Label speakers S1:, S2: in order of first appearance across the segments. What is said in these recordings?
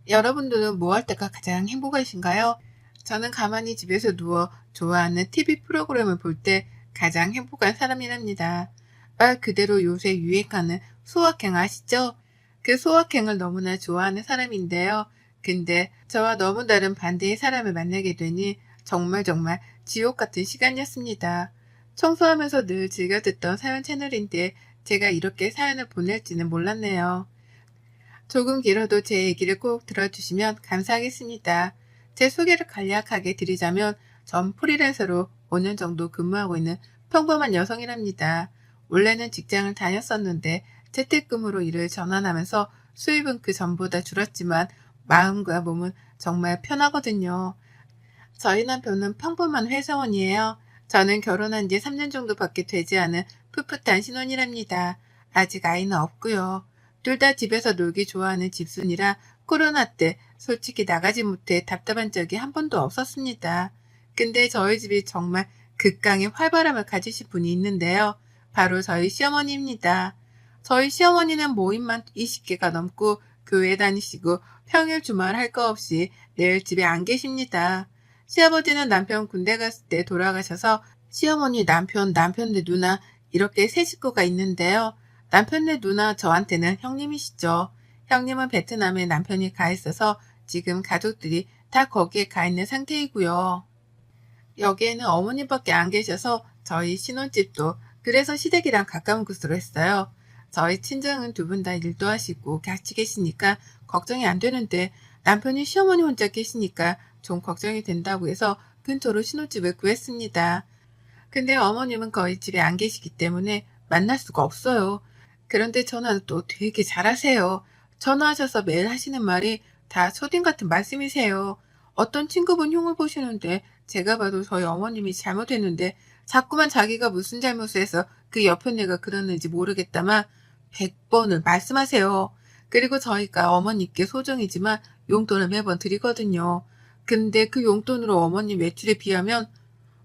S1: 여러분들은 뭐 할 때가 가장 행복하신가요? 저는 가만히 집에서 누워 좋아하는 TV 프로그램을 볼 때 가장 행복한 사람이랍니다. 말 그대로 요새 유행하는 소확행 아시죠? 그 소확행을 너무나 좋아하는 사람인데요. 근데 저와 너무 다른 반대의 사람을 만나게 되니 정말 지옥 같은 시간이었습니다. 청소하면서 늘 즐겨 듣던 사연 채널인데 제가 이렇게 사연을 보낼지는 몰랐네요. 조금 길어도 제 얘기를 꼭 들어주시면 감사하겠습니다. 제 소개를 간략하게 드리자면 전 프리랜서로 5년 정도 근무하고 있는 평범한 여성이랍니다. 원래는 직장을 다녔었는데 재택근무로 일을 전환하면서 수입은 그 전보다 줄었지만 마음과 몸은 정말 편하거든요. 저희 남편은 평범한 회사원이에요. 저는 결혼한 지 3년 정도밖에 되지 않은 풋풋한 신혼이랍니다. 아직 아이는 없고요. 둘 다 집에서 놀기 좋아하는 집순이라 코로나 때 솔직히 나가지 못해 답답한 적이 한 번도 없었습니다. 근데 저희 집이 정말 극강의 활발함을 가지신 분이 있는데요. 바로 저희 시어머니입니다. 저희 시어머니는 모임만 20개가 넘고 교회 다니시고 평일 주말 할 거 없이 늘 집에 안 계십니다. 시아버지는 남편 군대 갔을 때 돌아가셔서 시어머니 남편네 누나 이렇게 세 식구가 있는데요. 남편네 누나 저한테는 형님이시죠. 형님은 베트남에 남편이 가 있어서 지금 가족들이 다 거기에 가 있는 상태이고요. 여기에는 어머님밖에 안 계셔서 저희 신혼집도 그래서 시댁이랑 가까운 곳으로 했어요. 저희 친정은 두 분 다 일도 하시고 같이 계시니까 걱정이 안 되는데 남편이 시어머니 혼자 계시니까 좀 걱정이 된다고 해서 근처로 신혼집을 구했습니다. 근데 어머님은 거의 집에 안 계시기 때문에 만날 수가 없어요. 그런데 전화는 또 되게 잘하세요. 전화하셔서 매일 하시는 말이 다 초딩 같은 말씀이세요. 어떤 친구분 흉을 보시는데 제가 봐도 저희 어머님이 잘못했는데 자꾸만 자기가 무슨 잘못을 해서 그 옆에 내가 그러는지 모르겠다만 100번을 말씀하세요. 그리고 저희가 어머니께 소정이지만 용돈을 매번 드리거든요. 근데 그 용돈으로 어머님 외출에 비하면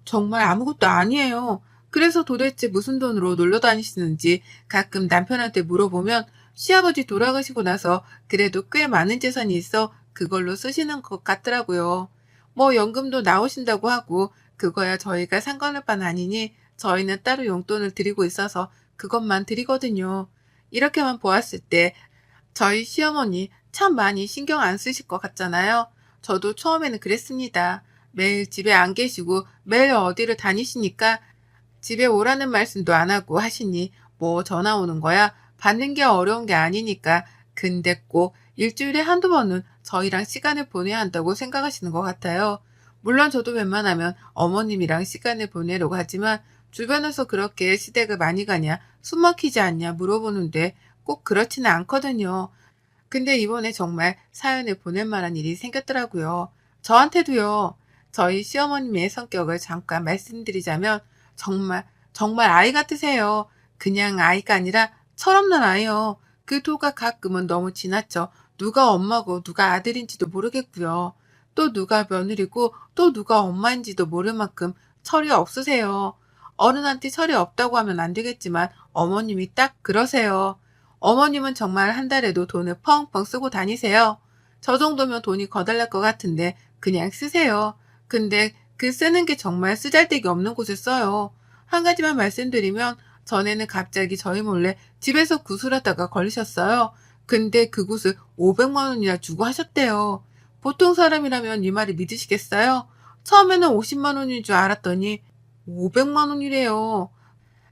S1: 정말 아무것도 아니에요. 그래서 도대체 무슨 돈으로 놀러 다니시는지 가끔 남편한테 물어보면 시아버지 돌아가시고 나서 그래도 꽤 많은 재산이 있어 그걸로 쓰시는 것 같더라고요. 뭐 연금도 나오신다고 하고 그거야 저희가 상관할 바는 아니니 저희는 따로 용돈을 드리고 있어서 그것만 드리거든요. 이렇게만 보았을 때 저희 시어머니 참 많이 신경 안 쓰실 것 같잖아요. 저도 처음에는 그랬습니다. 매일 집에 안 계시고 매일 어디를 다니시니까 집에 오라는 말씀도 안 하고 하시니 뭐 전화 오는 거야 받는 게 어려운 게 아니니까 근데 꼭 일주일에 한두 번은 저희랑 시간을 보내야 한다고 생각하시는 것 같아요. 물론 저도 웬만하면 어머님이랑 시간을 보내려고 하지만 주변에서 그렇게 시댁을 많이 가냐 숨 막히지 않냐 물어보는데 꼭 그렇지는 않거든요. 근데 이번에 정말 사연을 보낼 만한 일이 생겼더라고요. 저한테도요. 저희 시어머님의 성격을 잠깐 말씀드리자면 정말 아이 같으세요. 그냥 아이가 아니라 철없는 아이요. 그 도가 가끔은 너무 지나쳐 누가 엄마고 누가 아들인지도 모르겠고요. 또 누가 며느리고 또 누가 엄마인지도 모를 만큼 철이 없으세요. 어른한테 철이 없다고 하면 안 되겠지만 어머님이 딱 그러세요. 어머님은 정말 한 달에도 돈을 펑펑 쓰고 다니세요. 저 정도면 돈이 거달날 것 같은데 그냥 쓰세요. 근데 그 쓰는 게 정말 쓰잘데기 없는 곳에 써요. 한 가지만 말씀드리면 전에는 갑자기 저희 몰래 집에서 구슬하다가 걸리셨어요. 근데 그 굿을 500만 원이나 주고 하셨대요. 보통 사람이라면 이 말이 믿으시겠어요? 처음에는 50만 원인 줄 알았더니 500만 원이래요.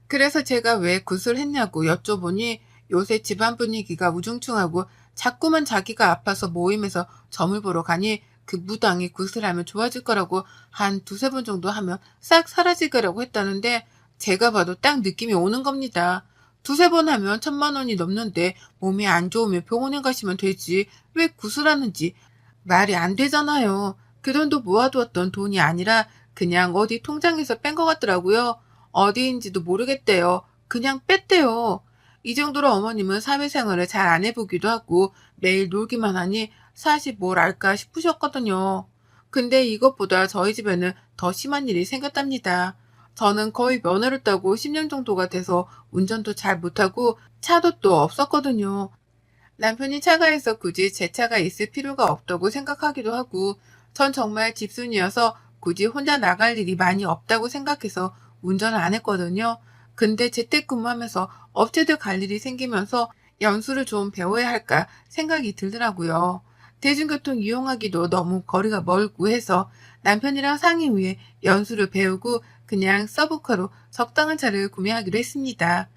S1: 그래서 제가 왜 굿을 했냐고 여쭤보니 요새 집안 분위기가 우중충하고 자꾸만 자기가 아파서 모임에서 점을 보러 가니 그 무당이 굿을 하면 좋아질 거라고 한 두세 번 정도 하면 싹 사라질 거라고 했다는데 제가 봐도 딱 느낌이 오는 겁니다. 두세 번 하면 1,000만 원이 넘는데 몸이 안 좋으면 병원에 가시면 되지 왜 굿을 하는지 말이 안 되잖아요. 그 돈도 모아두었던 돈이 아니라 그냥 어디 통장에서 뺀 것 같더라고요. 어디인지도 모르겠대요. 그냥 뺐대요. 이 정도로 어머님은 사회생활을 잘 안 해보기도 하고 매일 놀기만 하니 사실 뭘 알까 싶으셨거든요. 근데 이것보다 저희 집에는 더 심한 일이 생겼답니다. 저는 거의 면허를 따고 10년 정도가 돼서 운전도 잘 못하고 차도 또 없었거든요. 남편이 차가해서 굳이 제 차가 있을 필요가 없다고 생각하기도 하고, 전 정말 집순이어서 굳이 혼자 나갈 일이 많이 없다고 생각해서 운전을 안 했거든요. 근데 재택근무하면서 업체들 갈 일이 생기면서 연수를 좀 배워야 할까 생각이 들더라고요. 대중교통 이용하기도 너무 거리가 멀고 해서 남편이랑 상의 후에 연수를 배우고 그냥 서브카로 적당한 차를 구매하기로 했습니다.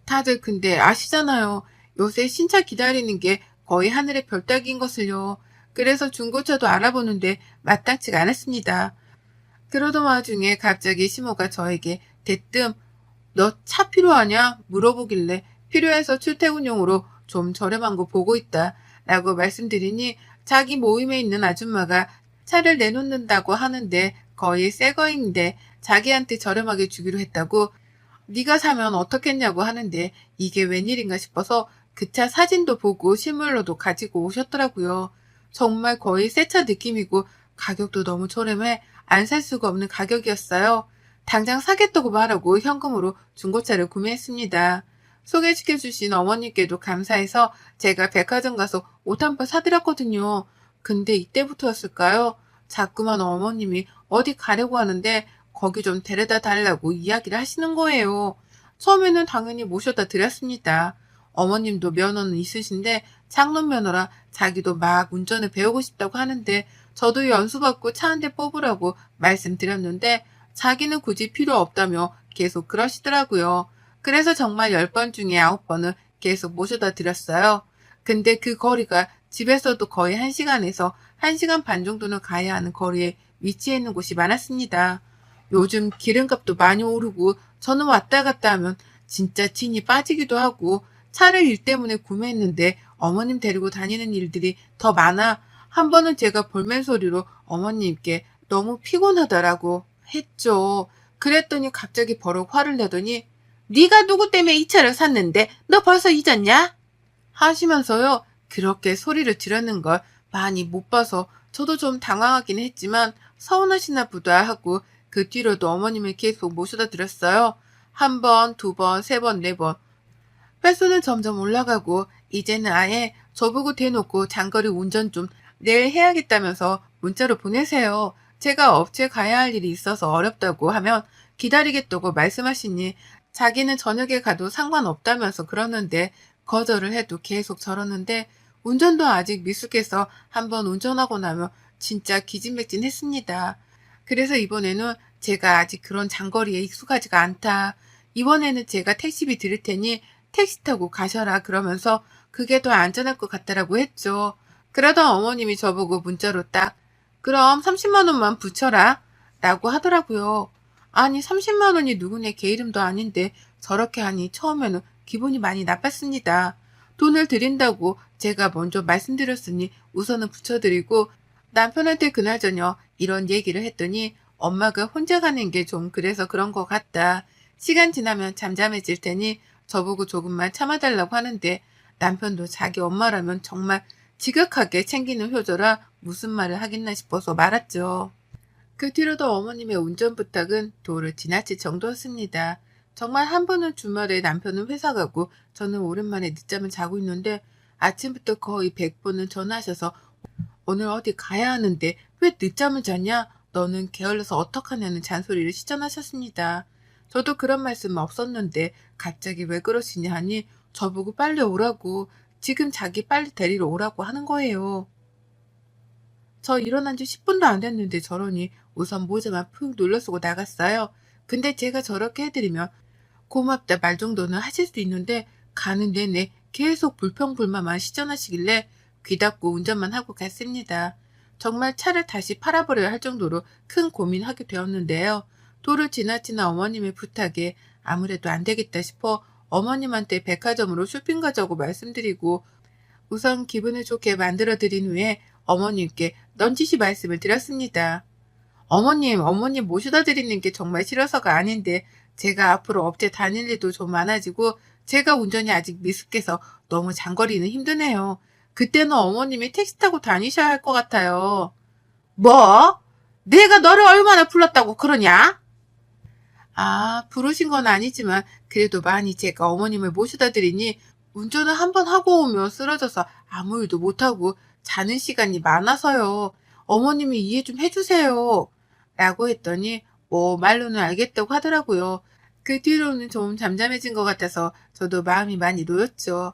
S1: 다들 근데 아시잖아요. 요새 신차 기다리는 게 거의 하늘의 별 따기인 것을요. 그래서 중고차도 알아보는데 마땅치가 않았습니다. 그러던 와중에 갑자기 시모가 저에게 대뜸 너 차 필요하냐? 물어보길래 필요해서 출퇴근용으로 좀 저렴한 거 보고 있다 라고 말씀드리니 자기 모임에 있는 아줌마가 차를 내놓는다고 하는데 거의 새 거인데 자기한테 저렴하게 주기로 했다고 네가 사면 어떻겠냐고 하는데 이게 웬일인가 싶어서 그 차 사진도 보고 실물로도 가지고 오셨더라고요. 정말 거의 새 차 느낌이고 가격도 너무 저렴해 안 살 수가 없는 가격이었어요. 당장 사겠다고 말하고 현금으로 중고차를 구매했습니다. 소개시켜주신 어머님께도 감사해서 제가 백화점 가서 옷 한 벌 사드렸거든요. 근데 이때부터였을까요? 자꾸만 어머님이 어디 가려고 하는데 거기 좀 데려다 달라고 이야기를 하시는 거예요. 처음에는 당연히 모셔다 드렸습니다. 어머님도 면허는 있으신데 장롱 면허라 자기도 막 운전을 배우고 싶다고 하는데 저도 연수받고 차 한 대 뽑으라고 말씀드렸는데 자기는 굳이 필요 없다며 계속 그러시더라고요. 그래서 정말 10번 중에 9번은 계속 모셔다 드렸어요. 근데 그 거리가 집에서도 거의 1시간에서 1시간 반 정도는 가야 하는 거리에 위치해 있는 곳이 많았습니다. 요즘 기름값도 많이 오르고 저는 왔다 갔다 하면 진짜 진이 빠지기도 하고 차를 일 때문에 구매했는데 어머님 데리고 다니는 일들이 더 많아 한 번은 제가 볼멘 소리로 어머님께 너무 피곤하다라고 했죠. 그랬더니 갑자기 버럭 화를 내더니 네가 누구 때문에 이 차를 샀는데 너 벌써 잊었냐? 하시면서요. 그렇게 소리를 지르는 걸 많이 못 봐서 저도 좀 당황하긴 했지만 서운하시나 보다 하고 그 뒤로도 어머님을 계속 모셔다 드렸어요. 한 번, 두 번, 세 번, 네 번. 횟수는 점점 올라가고 이제는 아예 저보고 대놓고 장거리 운전 좀 내일 해야겠다면서 문자로 보내세요. 제가 업체 가야 할 일이 있어서 어렵다고 하면 기다리겠다고 말씀하시니 자기는 저녁에 가도 상관없다면서 그러는데 거절을 해도 계속 저러는데 운전도 아직 미숙해서 한번 운전하고 나면 진짜 기진맥진했습니다. 그래서 이번에는 제가 아직 그런 장거리에 익숙하지가 않다. 이번에는 제가 택시비 드릴 테니 택시 타고 가셔라 그러면서 그게 더 안전할 것 같다라고 했죠. 그러던 어머님이 저보고 문자로 딱 그럼 30만 원만 붙여라 라고 하더라고요. 아니 30만 원이 누구네 개 이름도 아닌데 저렇게 하니 처음에는 기분이 많이 나빴습니다. 돈을 드린다고 제가 먼저 말씀드렸으니 우선은 붙여드리고 남편한테 그날 저녁 이런 얘기를 했더니 엄마가 혼자 가는 게 좀 그래서 그런 것 같다. 시간 지나면 잠잠해질 테니 저보고 조금만 참아달라고 하는데 남편도 자기 엄마라면 정말 지극하게 챙기는 효조라 무슨 말을 하겠나 싶어서 말았죠. 그 뒤로도 어머님의 운전 부탁은 도를 지나칠 정도였습니다. 정말 한 번은 주말에 남편은 회사 가고 저는 오랜만에 늦잠을 자고 있는데 아침부터 거의 100번은 전화하셔서 오늘 어디 가야 하는데 왜 늦잠을 자냐? 너는 게을러서 어떡하냐는 잔소리를 시전하셨습니다. 저도 그런 말씀은 없었는데 갑자기 왜 그러시냐 하니 저보고 빨리 오라고 지금 자기 빨리 데리러 오라고 하는 거예요. 저 일어난 지 10분도 안 됐는데 저러니 우선 모자만 푹 눌러쓰고 나갔어요. 근데 제가 저렇게 해드리면 고맙다 말 정도는 하실 수 있는데 가는 내내 계속 불평불만만 시전하시길래 귀 닫고 운전만 하고 갔습니다. 정말 차를 다시 팔아버려야 할 정도로 큰 고민하게 되었는데요. 도를 지나치는 어머님의 부탁에 아무래도 안 되겠다 싶어 어머님한테 백화점으로 쇼핑 가자고 말씀드리고 우선 기분을 좋게 만들어드린 후에 어머님께 넌지시 말씀을 드렸습니다. 어머님 모셔다 드리는 게 정말 싫어서가 아닌데 제가 앞으로 업체 다닐 일도 좀 많아지고 제가 운전이 아직 미숙해서 너무 장거리는 힘드네요. 그때는 어머님이 택시 타고 다니셔야 할 것 같아요. 뭐? 내가 너를 얼마나 불렀다고 그러냐? 아, 부르신 건 아니지만 그래도 많이 제가 어머님을 모셔다 드리니 운전을 한 번 하고 오면 쓰러져서 아무 일도 못하고 자는 시간이 많아서요. 어머님이 이해 좀 해주세요. 라고 했더니 뭐 말로는 알겠다고 하더라고요. 그 뒤로는 좀 잠잠해진 것 같아서 저도 마음이 많이 놓였죠.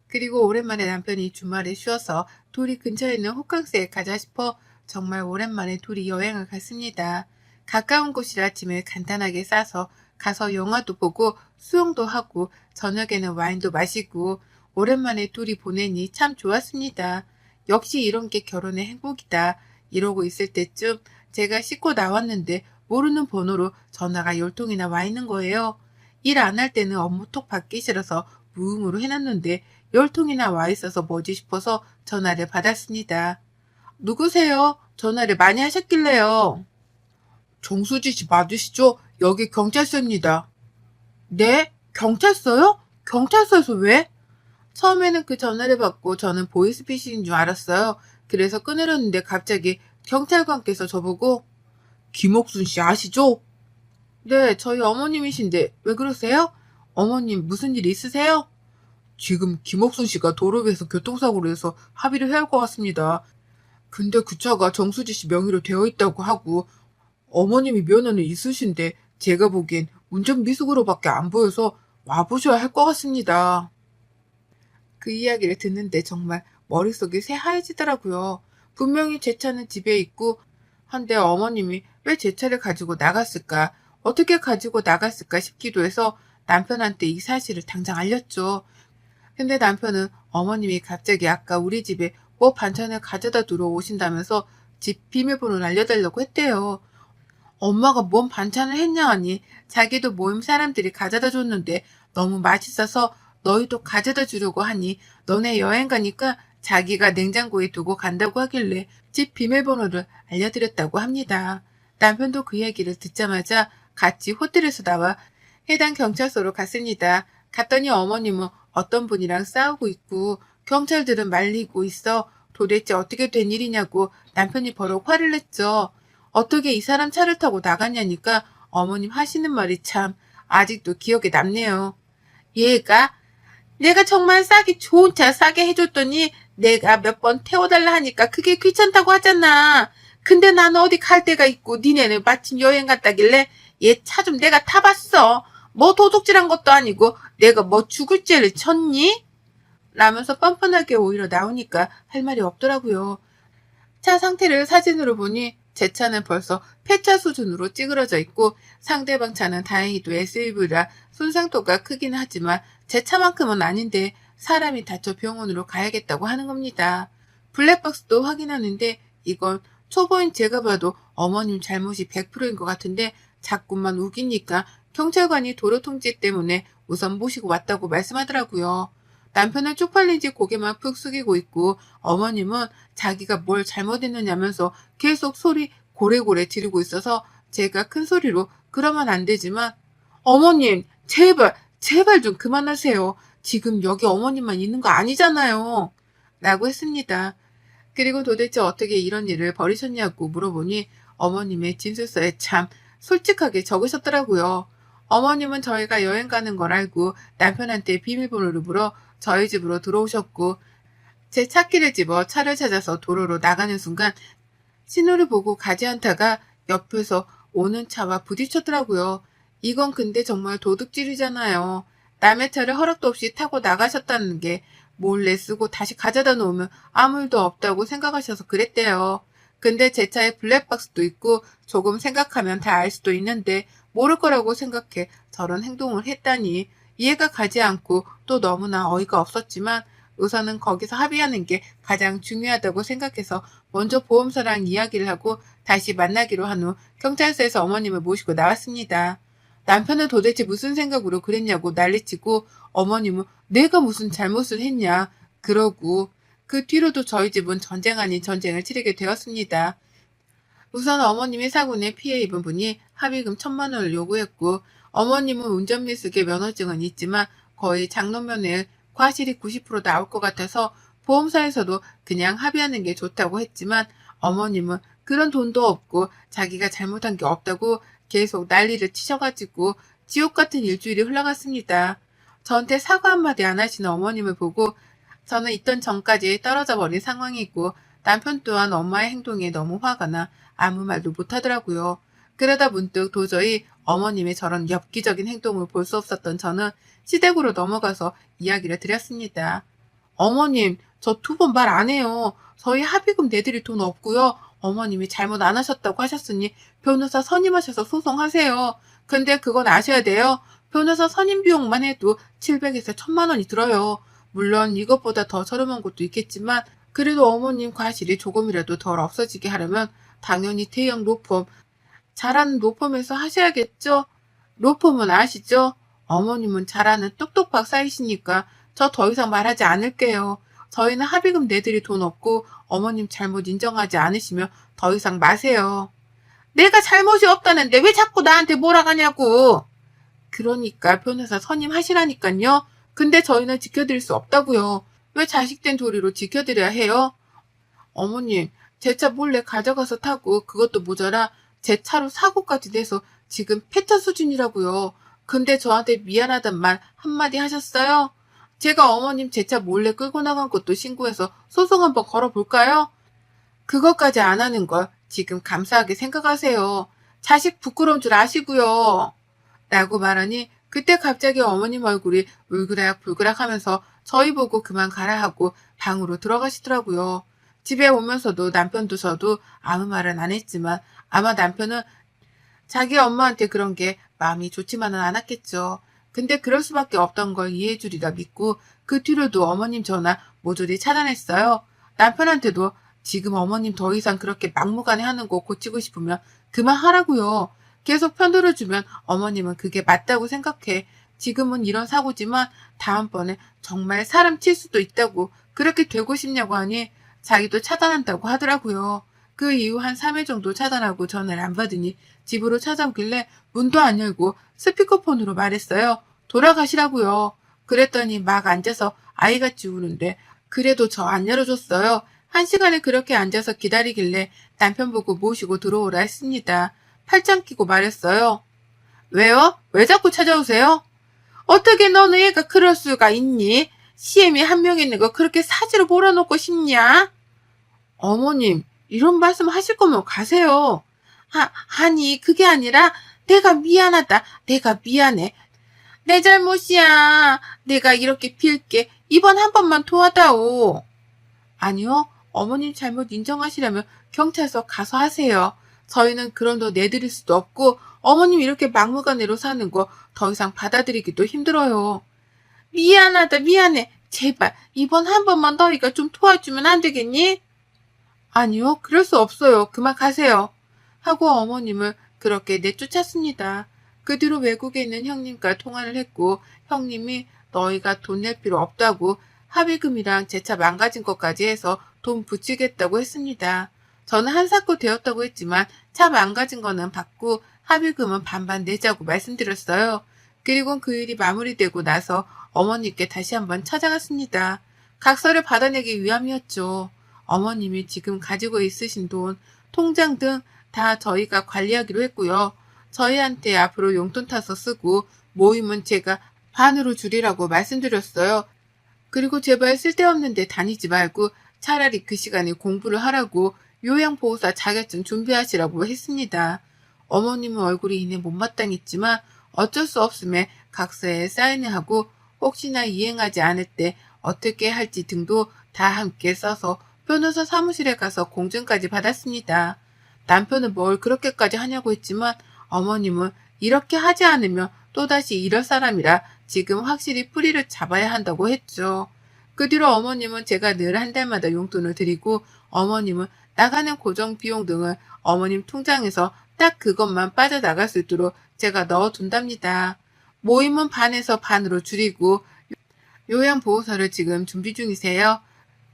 S1: 그리고 오랜만에 남편이 주말에 쉬어서 둘이 근처에 있는 호캉스에 가자 싶어 정말 오랜만에 둘이 여행을 갔습니다. 가까운 곳이라 짐을 간단하게 싸서 가서 영화도 보고 수영도 하고 저녁에는 와인도 마시고 오랜만에 둘이 보내니 참 좋았습니다. 역시 이런 게 결혼의 행복이다. 이러고 있을 때쯤 제가 씻고 나왔는데 모르는 번호로 전화가 10통이나 와 있는 거예요. 일 안 할 때는 업무톡 받기 싫어서 무음으로 해놨는데 10통이나 와 있어서 뭐지 싶어서 전화를 받았습니다. 누구세요? 전화를 많이 하셨길래요. 정수지 씨 맞으시죠? 여기 경찰서입니다. 네? 경찰서요? 경찰서에서 왜? 처음에는 그 전화를 받고 저는 보이스피싱인 줄 알았어요. 그래서 끊으려는데 갑자기 경찰관께서 저보고 김옥순 씨 아시죠? 네, 저희 어머님이신데 왜 그러세요? 어머님 무슨 일 있으세요? 지금 김옥순 씨가 도로 위에서 교통사고를 해서 합의를 해야 할 것 같습니다. 근데 그 차가 정수지 씨 명의로 되어 있다고 하고 어머님이 면허는 있으신데 제가 보기엔 운전 미숙으로밖에 안 보여서 와보셔야 할 것 같습니다. 그 이야기를 듣는데 정말 머릿속이 새하얘지더라고요. 분명히 제 차는 집에 있고 한데 어머님이 왜 제 차를 가지고 나갔을까? 어떻게 가지고 나갔을까 싶기도 해서 남편한테 이 사실을 당장 알렸죠. 근데 남편은 어머님이 갑자기 아까 우리 집에 뭐 반찬을 가져다 두러 오신다면서 집 비밀번호를 알려달라고 했대요. 엄마가 뭔 반찬을 했냐 하니 자기도 모임 사람들이 가져다 줬는데 너무 맛있어서 너희도 가져다 주려고 하니 너네 여행 가니까 자기가 냉장고에 두고 간다고 하길래 집 비밀번호를 알려드렸다고 합니다. 남편도 그 얘기를 듣자마자 같이 호텔에서 나와 해당 경찰서로 갔습니다. 갔더니 어머님은 어떤 분이랑 싸우고 있고 경찰들은 말리고 있어 도대체 어떻게 된 일이냐고 남편이 버럭 화를 냈죠. 어떻게 이 사람 차를 타고 나갔냐니까 어머님 하시는 말이 참 아직도 기억에 남네요. 얘가 내가 정말 싸게 좋은 차 싸게 해줬더니 내가 몇 번 태워달라 하니까 그게 귀찮다고 하잖아. 근데 나는 어디 갈 데가 있고 니네는 마침 여행 갔다길래 얘 차 좀 내가 타봤어. 뭐 도둑질한 것도 아니고 내가 뭐 죽을 죄를 쳤니? 라면서 뻔뻔하게 오히려 나오니까 할 말이 없더라고요. 차 상태를 사진으로 보니 제 차는 벌써 폐차 수준으로 찌그러져 있고 상대방 차는 다행히도 SUV라 손상도가 크긴 하지만 제 차만큼은 아닌데 사람이 다쳐 병원으로 가야겠다고 하는 겁니다. 블랙박스도 확인하는데 이건 초보인 제가 봐도 어머님 잘못이 100%인 것 같은데 자꾸만 우기니까 경찰관이 도로 통제 때문에 우선 모시고 왔다고 말씀하더라고요. 남편은 쪽팔린지 고개만 푹 숙이고 있고 어머님은 자기가 뭘 잘못했느냐면서 계속 소리 고래고래 지르고 있어서 제가 큰 소리로 그러면 안 되지만 어머님 제발 좀 그만하세요. 지금 여기 어머님만 있는 거 아니잖아요. 라고 했습니다. 그리고 도대체 어떻게 이런 일을 벌이셨냐고 물어보니 어머님의 진술서에 참 솔직하게 적으셨더라고요. 어머님은 저희가 여행 가는 걸 알고 남편한테 비밀번호를 물어 저희 집으로 들어오셨고 제 차키를 집어 차를 찾아서 도로로 나가는 순간 신호를 보고 가지 않다가 옆에서 오는 차와 부딪혔더라고요. 이건 근데 정말 도둑질이잖아요. 남의 차를 허락도 없이 타고 나가셨다는 게 몰래 쓰고 다시 가져다 놓으면 아무 일도 없다고 생각하셔서 그랬대요. 근데 제 차에 블랙박스도 있고 조금 생각하면 다 알 수도 있는데 모를 거라고 생각해 저런 행동을 했다니 이해가 가지 않고 또 너무나 어이가 없었지만 우선은 거기서 합의하는 게 가장 중요하다고 생각해서 먼저 보험사랑 이야기를 하고 다시 만나기로 한 후 경찰서에서 어머님을 모시고 나왔습니다. 남편은 도대체 무슨 생각으로 그랬냐고 난리치고 어머님은 내가 무슨 잘못을 했냐 그러고 그 뒤로도 저희 집은 전쟁 아닌 전쟁을 치르게 되었습니다. 우선 어머님이 사고에 피해 입은 분이 합의금 1,000만 원을 요구했고 어머님은 운전미숙의 면허증은 있지만 거의 장롱면허에 과실이 90% 나올 것 같아서 보험사에서도 그냥 합의하는 게 좋다고 했지만 어머님은 그런 돈도 없고 자기가 잘못한 게 없다고 계속 난리를 치셔가지고 지옥 같은 일주일이 흘러갔습니다. 저한테 사과 한마디 안 하시는 어머님을 보고 저는 있던 전까지 떨어져 버린 상황이고 남편 또한 엄마의 행동에 너무 화가 나 아무 말도 못하더라고요. 그러다 문득 도저히 어머님의 저런 엽기적인 행동을 볼 수 없었던 저는 시댁으로 넘어가서 이야기를 드렸습니다. 어머님, 저 두 번 말 안 해요. 저희 합의금 내드릴 돈 없고요. 어머님이 잘못 안 하셨다고 하셨으니 변호사 선임하셔서 소송하세요. 근데 그건 아셔야 돼요. 변호사 선임 비용만 해도 700에서 1000만 원이 들어요. 물론 이것보다 더 저렴한 곳도 있겠지만 그래도 어머님 과실이 조금이라도 덜 없어지게 하려면 당연히 대형 로펌, 잘하는 로펌에서 하셔야겠죠? 로펌은 아시죠? 어머님은 잘하는 똑똑박 사이시니까 저 더 이상 말하지 않을게요. 저희는 합의금 내드릴 돈 없고 어머님 잘못 인정하지 않으시면 더 이상 마세요. 내가 잘못이 없다는데 왜 자꾸 나한테 몰아가냐고. 그러니까 변호사 선임하시라니깐요. 근데 저희는 지켜드릴 수 없다고요. 왜 자식된 도리로 지켜드려야 해요? 어머님, 제 차 몰래 가져가서 타고 그것도 모자라 제 차로 사고까지 내서 지금 폐차 수준이라고요. 근데 저한테 미안하단 말 한마디 하셨어요? 제가 어머님 제 차 몰래 끌고 나간 것도 신고해서 소송 한번 걸어볼까요? 그것까지 안 하는 걸 지금 감사하게 생각하세요. 자식 부끄러운 줄 아시고요. 라고 말하니 그때 갑자기 어머님 얼굴이 울그락불그락 하면서 저희 보고 그만 가라 하고 방으로 들어가시더라고요. 집에 오면서도 남편도 저도 아무 말은 안 했지만 아마 남편은 자기 엄마한테 그런 게 마음이 좋지만은 않았겠죠. 근데 그럴 수밖에 없던 걸 이해해 주리라 믿고 그 뒤로도 어머님 전화 모조리 차단했어요. 남편한테도 지금 어머님 더 이상 그렇게 막무가내 하는 거 고치고 싶으면 그만하라고요. 계속 편들어주면 어머님은 그게 맞다고 생각해. 지금은 이런 사고지만 다음번에 정말 사람 칠 수도 있다고 그렇게 되고 싶냐고 하니 자기도 차단한다고 하더라고요. 그 이후 한 3일 정도 차단하고 전화를 안 받으니 집으로 찾아오길래 문도 안 열고 스피커폰으로 말했어요. 돌아가시라고요. 그랬더니 막 앉아서 아이같이 우는데 그래도 저 안 열어줬어요. 1시간을 그렇게 앉아서 기다리길래 남편 보고 모시고 들어오라 했습니다. 팔짱 끼고 말했어요. 왜요? 왜 자꾸 찾아오세요? 어떻게 너는 얘가 그럴 수가 있니? 시엠이 한 명 있는 거 그렇게 사지로 몰아놓고 싶냐? 어머님, 이런 말씀 하실 거면 가세요. 아니, 그게 아니라 내가 미안하다. 내가 미안해. 내 잘못이야. 내가 이렇게 빌게. 이번 한 번만 도와다오. 아니요. 어머님 잘못 인정하시려면 경찰서 가서 하세요. 저희는 그런 돈 내드릴 수도 없고 어머님 이렇게 막무가내로 사는 거 더 이상 받아들이기도 힘들어요. 미안하다 미안해. 제발 이번 한 번만 너희가 좀 도와주면 안 되겠니? 아니요. 그럴 수 없어요. 그만 가세요. 하고 어머님을 그렇게 내쫓았습니다. 그 뒤로 외국에 있는 형님과 통화를 했고 형님이 너희가 돈 낼 필요 없다고 합의금이랑 제 차 망가진 것까지 해서 돈 붙이겠다고 했습니다. 저는 한사코 되었다고 했지만 차 망가진 거는 받고 합의금은 반반 내자고 말씀드렸어요. 그리고 그 일이 마무리되고 나서 어머니께 다시 한번 찾아갔습니다. 각서를 받아내기 위함이었죠. 어머님이 지금 가지고 있으신 돈, 통장 등 다 저희가 관리하기로 했고요. 저희한테 앞으로 용돈 타서 쓰고 모임은 제가 반으로 줄이라고 말씀드렸어요. 그리고 제발 쓸데없는 데 다니지 말고 차라리 그 시간에 공부를 하라고 요양보호사 자격증 준비하시라고 했습니다. 어머님은 얼굴이 이내 못마땅했지만 어쩔 수 없음에 각서에 사인을 하고 혹시나 이행하지 않을 때 어떻게 할지 등도 다 함께 써서 변호사 사무실에 가서 공증까지 받았습니다. 남편은 뭘 그렇게까지 하냐고 했지만 어머님은 이렇게 하지 않으면 또다시 이럴 사람이라 지금 확실히 뿌리를 잡아야 한다고 했죠. 그 뒤로 어머님은 제가 늘 한 달마다 용돈을 드리고 어머님은 나가는 고정 비용 등을 어머님 통장에서 딱 그것만 빠져나갈 수 있도록 제가 넣어둔답니다. 모임은 반에서 반으로 줄이고 요양보호사를 지금 준비 중이세요.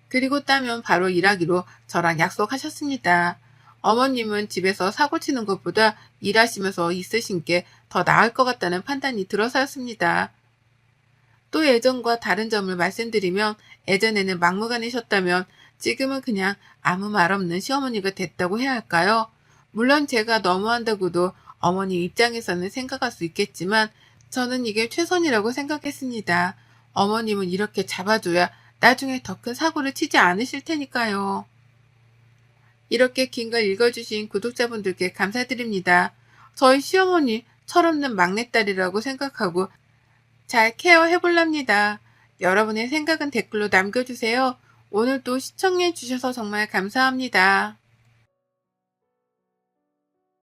S1: 그리고 따면 바로 일하기로 저랑 약속하셨습니다. 어머님은 집에서 사고치는 것보다 일하시면서 있으신 게 더 나을 것 같다는 판단이 들어서였습니다. 또 예전과 다른 점을 말씀드리면 예전에는 막무가내셨다면 지금은 그냥 아무 말 없는 시어머니가 됐다고 해야 할까요? 물론 제가 너무한다고도 어머니 입장에서는 생각할 수 있겠지만 저는 이게 최선이라고 생각했습니다. 어머님은 이렇게 잡아줘야 나중에 더 큰 사고를 치지 않으실 테니까요. 이렇게 긴 걸 읽어주신 구독자분들께 감사드립니다. 저희 시어머니 철없는 막내딸이라고 생각하고 잘 케어해볼랍니다. 여러분의 생각은 댓글로 남겨주세요. 오늘도 시청해주셔서 정말 감사합니다.